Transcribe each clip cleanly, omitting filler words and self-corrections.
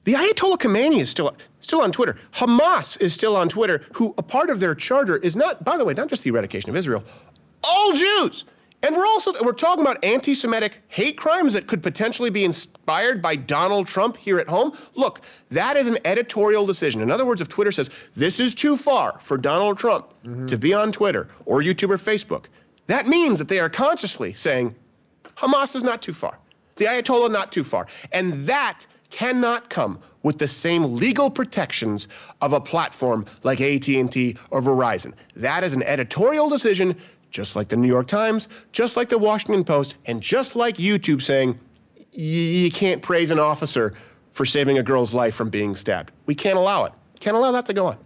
The Ayatollah Khomeini is still on Twitter. Hamas is still on Twitter, who a part of their charter is not, by the way, not just the eradication of Israel, all Jews. And we're talking about anti-Semitic hate crimes that could potentially be inspired by Donald Trump here at home. Look, that is an editorial decision. In other words, if Twitter says this is too far for Donald Trump to be on Twitter or YouTube or Facebook, that means that they are consciously saying Hamas is not too far, the Ayatollah not too far. And that cannot come with the same legal protections of a platform like AT&T or Verizon. That is an editorial decision, just like the New York Times, just like the Washington Post, and just like YouTube saying you can't praise an officer for saving a girl's life from being stabbed. We can't allow it. Can't allow that to go on.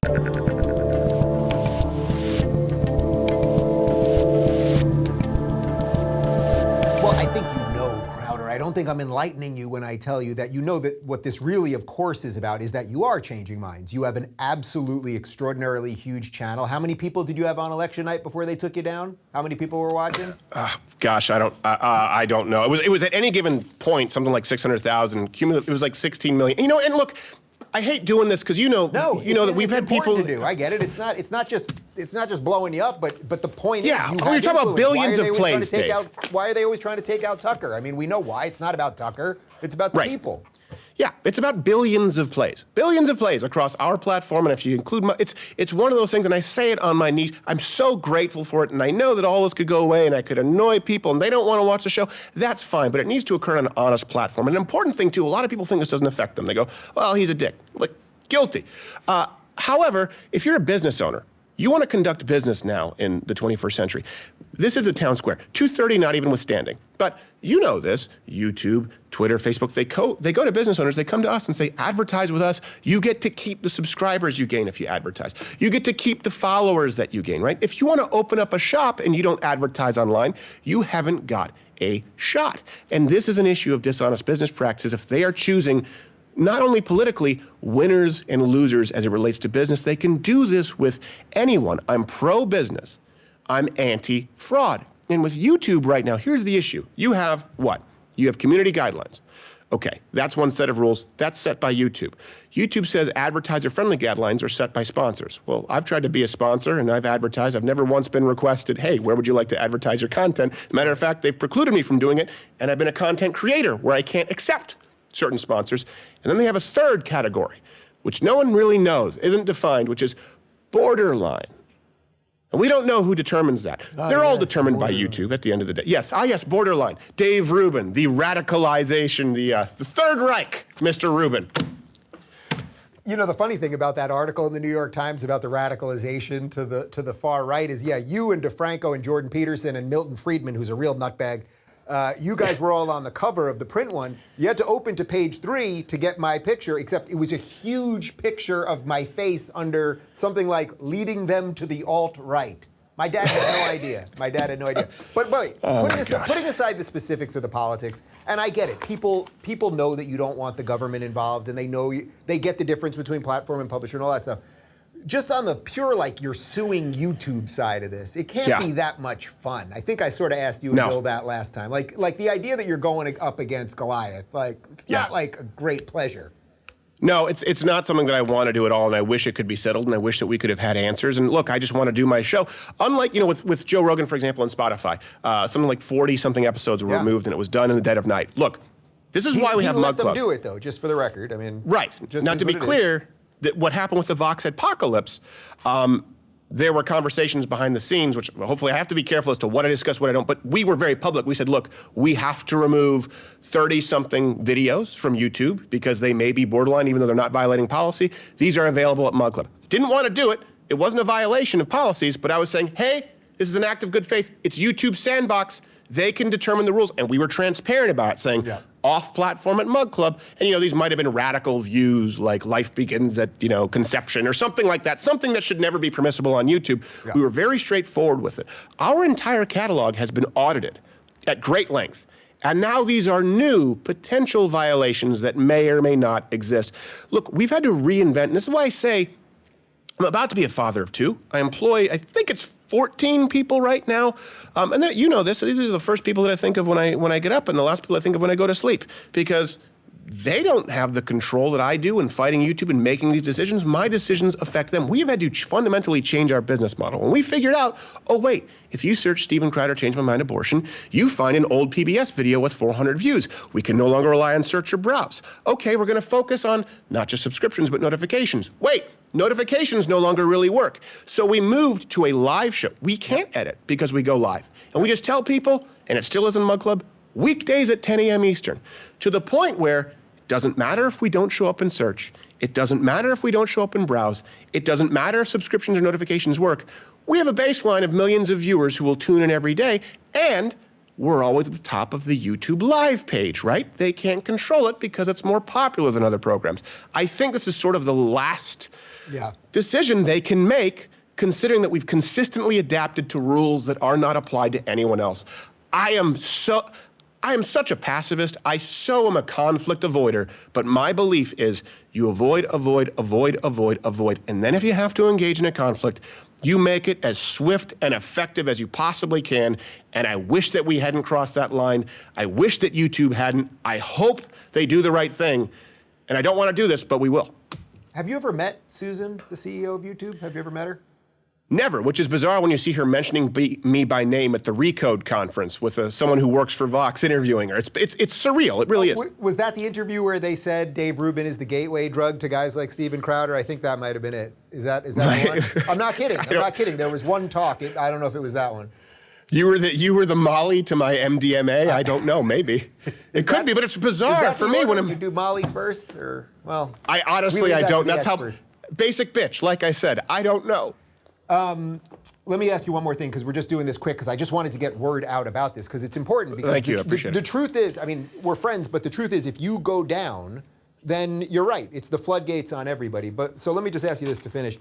I don't think I'm enlightening you when I tell you that you know that what this really, of course, is about is that you are changing minds. You have an absolutely extraordinarily huge channel. How many people did you have on election night before they took you down? How many people were watching? Gosh, I don't know. It was at any given point something like 600,000. Cumulative. It was like 16 million. You know, and look, I hate doing this because you know that we've had people. To do. I get it. It's not just blowing you up, but the point is, you're talking about billions of plays. Why are they always trying to take out Tucker? I mean, we know why. It's not about Tucker. It's about the people. Yeah, it's about billions of plays across our platform, and if you include it's one of those things, and I say it on my knees. I'm so grateful for it, and I know that all this could go away, and I could annoy people, and they don't want to watch the show. That's fine, but it needs to occur on an honest platform. And an important thing too, a lot of people think this doesn't affect them. They go, "Well, he's a dick." Like, guilty. However, if you're a business owner, you want to conduct business now in the 21st century. This is a town square, 230 not even withstanding. But you know this, YouTube, Twitter, Facebook, they go to business owners, they come to us and say, advertise with us. You get to keep the subscribers you gain if you advertise. You get to keep the followers that you gain, right? If you want to open up a shop and you don't advertise online, you haven't got a shot. And this is an issue of dishonest business practices. If they are choosing not only politically, winners and losers as it relates to business, they can do this with anyone. I'm pro-business. I'm anti-fraud. And with YouTube right now, here's the issue. You have what? You have community guidelines. Okay, that's one set of rules. That's set by YouTube. YouTube says advertiser-friendly guidelines are set by sponsors. Well, I've tried to be a sponsor, and I've advertised. I've never once been requested, hey, where would you like to advertise your content? Matter of fact, they've precluded me from doing it, and I've been a content creator where I can't accept certain sponsors. And then they have a third category, which no one really knows, isn't defined, which is borderline. And we don't know who determines that. They're all determined by YouTube at the end of the day. Yes, borderline. Dave Rubin, the radicalization, the Third Reich, Mr. Rubin. You know, the funny thing about that article in the New York Times about the radicalization to the far right is, you and DeFranco and Jordan Peterson and Milton Friedman, who's a real nutbag, you guys were all on the cover of the print one. You had to open to page 3 to get my picture, except it was a huge picture of my face under something like leading them to the alt-right. My dad had no idea. But wait, putting aside the specifics of the politics, and I get it. People know that you don't want the government involved, and they get the difference between platform and publisher and all that stuff. Just on the pure, you're suing YouTube side of this, it can't be that much fun. I think I sort of asked you and Bill that last time. Like the idea that you're going up against Goliath, it's not like a great pleasure. No, it's not something that I want to do at all, and I wish it could be settled, and I wish that we could have had answers. And look, I just want to do my show. Unlike, with Joe Rogan, for example, on Spotify, something like 40-something episodes were removed, and it was done in the dead of night. Look, this is why we have Mug Club. He let them do it, though, just for the record. I mean, right. Now, to be clear, that what happened with the Vox apocalypse, there were conversations behind the scenes, which hopefully I have to be careful as to what I discuss, what I don't. But we were very public. We said, look, we have to remove 30-something videos from YouTube because they may be borderline, even though they're not violating policy. These are available at Mug Club. Didn't want to do it. It wasn't a violation of policies, but I was saying, hey, this is an act of good faith. It's YouTube's sandbox. They can determine the rules. And we were transparent about it, saying off-platform at Mug Club. And, these might have been radical views like life begins at, conception or something like that, something that should never be permissible on YouTube. Yeah. We were very straightforward with it. Our entire catalog has been audited at great length. And now these are new potential violations that may or may not exist. Look, we've had to reinvent, and this is why I say I'm about to be a father of 2. I employ, I think it's 14 people right now. And this, these are the first people that I think of when I get up and the last people I think of when I go to sleep, because they don't have the control that I do in fighting YouTube and making these decisions. My decisions affect them. We have had to fundamentally change our business model. And we figured out, oh, wait, if you search Steven Crowder Changed My Mind abortion, you find an old PBS video with 400 views. We can no longer rely on search or browse. Okay, we're going to focus on not just subscriptions, but notifications. Wait, notifications no longer really work. So we moved to a live show. We can't edit because we go live. And we just tell people, and it still is in Mug Club, weekdays at 10 a.m. Eastern, to the point where it doesn't matter if we don't show up in search. It doesn't matter if we don't show up in browse. It doesn't matter if subscriptions or notifications work. We have a baseline of millions of viewers who will tune in every day, and we're always at the top of the YouTube Live page, right? They can't control it because it's more popular than other programs. I think this is sort of the last decision they can make, considering that we've consistently adapted to rules that are not applied to anyone else. I am such a pacifist. I so am a conflict avoider. But my belief is you avoid. And then if you have to engage in a conflict, you make it as swift and effective as you possibly can. And I wish that we hadn't crossed that line. I wish that YouTube hadn't. I hope they do the right thing. And I don't want to do this, but we will. Have you ever met Susan, the CEO of YouTube? Have you ever met her? Never, which is bizarre when you see her mentioning me by name at the Recode conference with someone who works for Vox interviewing her. It's surreal. It really is. Was that the interview where they said Dave Rubin is the gateway drug to guys like Steven Crowder? I think that might have been it. Is that the one? I'm not kidding. I'm not kidding. There was one talk. I don't know if it was that one. You were the Molly to my MDMA. I don't know. Maybe it could be, but it's bizarre for me when you do Molly first, or well. I honestly don't. That's how basic bitch. Like I said, I don't know. Let me ask you one more thing, because we're just doing this quick, because I just wanted to get word out about this, because it's important. Because Thank you, I appreciate it. The truth is, I mean, we're friends, but the truth is, if you go down, then you're right. It's the floodgates on everybody. But so let me just ask you this to finish.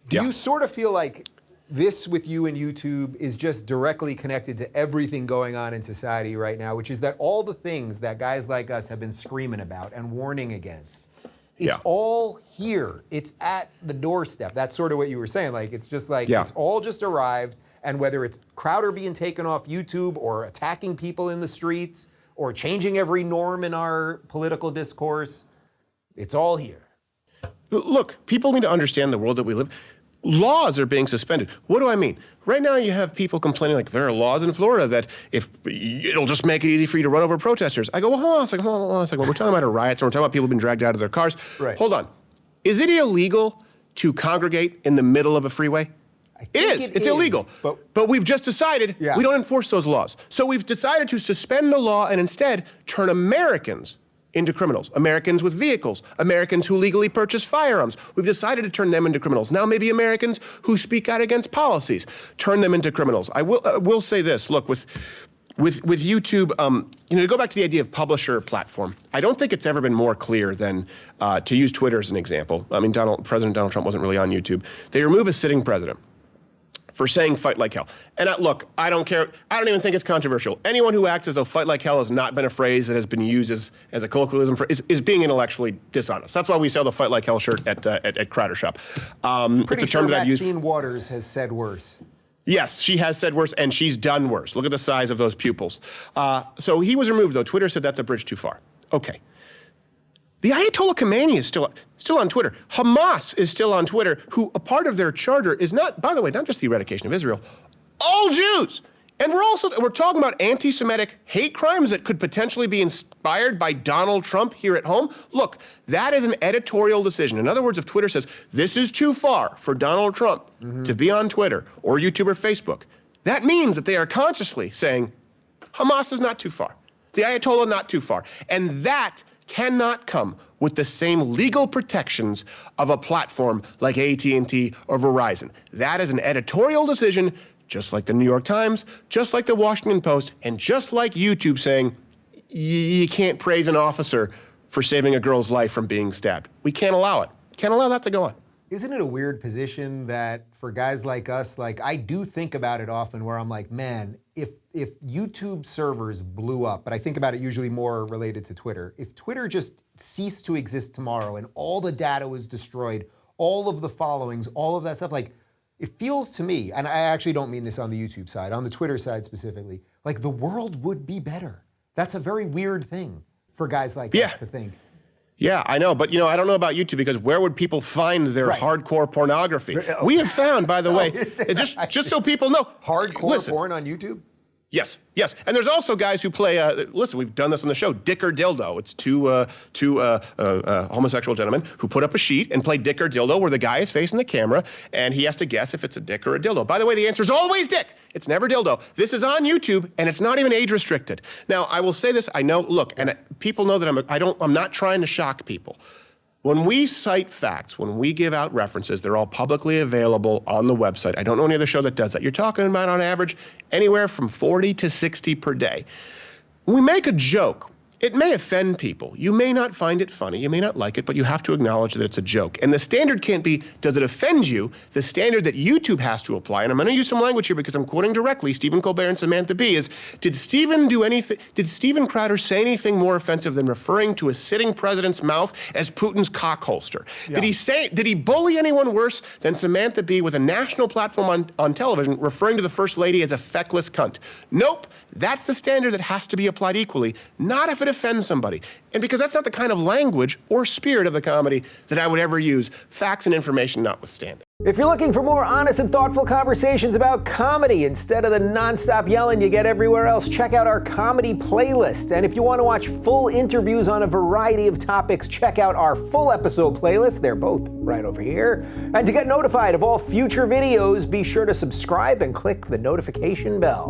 Do you sort of feel like this with you and YouTube is just directly connected to everything going on in society right now, which is that all the things that guys like us have been screaming about and warning against, it's all here. It's at the doorstep. That's sort of what you were saying. Like, it's just like, it's all just arrived. And whether it's Crowder being taken off YouTube or attacking people in the streets or changing every norm in our political discourse, it's all here. Look, people need to understand the world that we live in. Laws are being suspended. What do I mean? Right now you have people complaining like there are laws in Florida that if it'll just make it easy for you to run over protesters. I go, well, hold on a second. We're talking about a riot, so we're talking about people being dragged out of their cars. Right. Hold on. Is it illegal to congregate in the middle of a freeway? It is. It's illegal. But we've just decided we don't enforce those laws. So we've decided to suspend the law and instead turn Americans into criminals. Americans with vehicles, Americans who legally purchase firearms. We've decided to turn them into criminals. Now maybe Americans who speak out against policies, turn them into criminals. I will say this, look, with YouTube, to go back to the idea of publisher platform, I don't think it's ever been more clear than to use Twitter as an example. I mean, President Donald Trump wasn't really on YouTube. They remove a sitting president for saying fight like hell. And look, I don't care. I don't even think it's controversial. Anyone who acts as though fight like hell has not been a phrase that has been used as a colloquialism is being intellectually dishonest. That's why we sell the fight like hell shirt at Crowder Shop. Pretty sure Maxine Waters has said worse. Yes, she has said worse, and she's done worse. Look at the size of those pupils. So he was removed, though. Twitter said that's a bridge too far. Okay. The Ayatollah Khomeini is still on Twitter. Hamas is still on Twitter, who a part of their charter is not, by the way, not just the eradication of Israel, all Jews. And we're talking about anti-Semitic hate crimes that could potentially be inspired by Donald Trump here at home. Look, that is an editorial decision. In other words, if Twitter says this is too far for Donald Trump to be on Twitter or YouTube or Facebook, that means that they are consciously saying Hamas is not too far, the Ayatollah not too far. And that cannot come with the same legal protections of a platform like AT&T or Verizon. That is an editorial decision, just like the New York Times, just like the Washington Post, and just like YouTube saying you can't praise an officer for saving a girl's life from being stabbed. We can't allow it. Can't allow that to go on. Isn't it a weird position that for guys like us, like I do think about it often where I'm like, man, if YouTube servers blew up, but I think about it usually more related to Twitter. If Twitter just ceased to exist tomorrow and all the data was destroyed, all of the followings, all of that stuff, like it feels to me, and I actually don't mean this on the YouTube side, on the Twitter side specifically, like the world would be better. That's a very weird thing for guys like us to think. Yeah, I know. But, I don't know about YouTube because where would people find their hardcore pornography? We have found, by the way, just so people know. Hardcore porn on YouTube? Yes. And there's also guys who play, listen, we've done this on the show, Dick or Dildo. It's two homosexual gentlemen who put up a sheet and play Dick or Dildo where the guy is facing the camera and he has to guess if it's a dick or a dildo. By the way, the answer is always dick. It's never dildo. This is on YouTube and it's not even age restricted. Now, I will say this. I know, look, and people know that I'm not trying to shock people. When we cite facts, when we give out references, they're all publicly available on the website. I don't know any other show that does that. You're talking about, on average, anywhere from 40 to 60 per day. When we make a joke, it may offend people. You may not find it funny. You may not like it, but you have to acknowledge that it's a joke. And the standard can't be, does it offend you? The standard that YouTube has to apply, and I'm going to use some language here because I'm quoting directly Stephen Colbert and Samantha Bee, is, did Stephen Crowder say anything more offensive than referring to a sitting president's mouth as Putin's cock holster? Yeah. Did he bully anyone worse than Samantha Bee with a national platform on television referring to the first lady as a feckless cunt? Nope. That's the standard that has to be applied equally, not if it offends somebody. And because that's not the kind of language or spirit of the comedy that I would ever use, facts and information notwithstanding. If you're looking for more honest and thoughtful conversations about comedy instead of the nonstop yelling you get everywhere else, check out our comedy playlist. And if you want to watch full interviews on a variety of topics, check out our full episode playlist. They're both right over here. And to get notified of all future videos, be sure to subscribe and click the notification bell.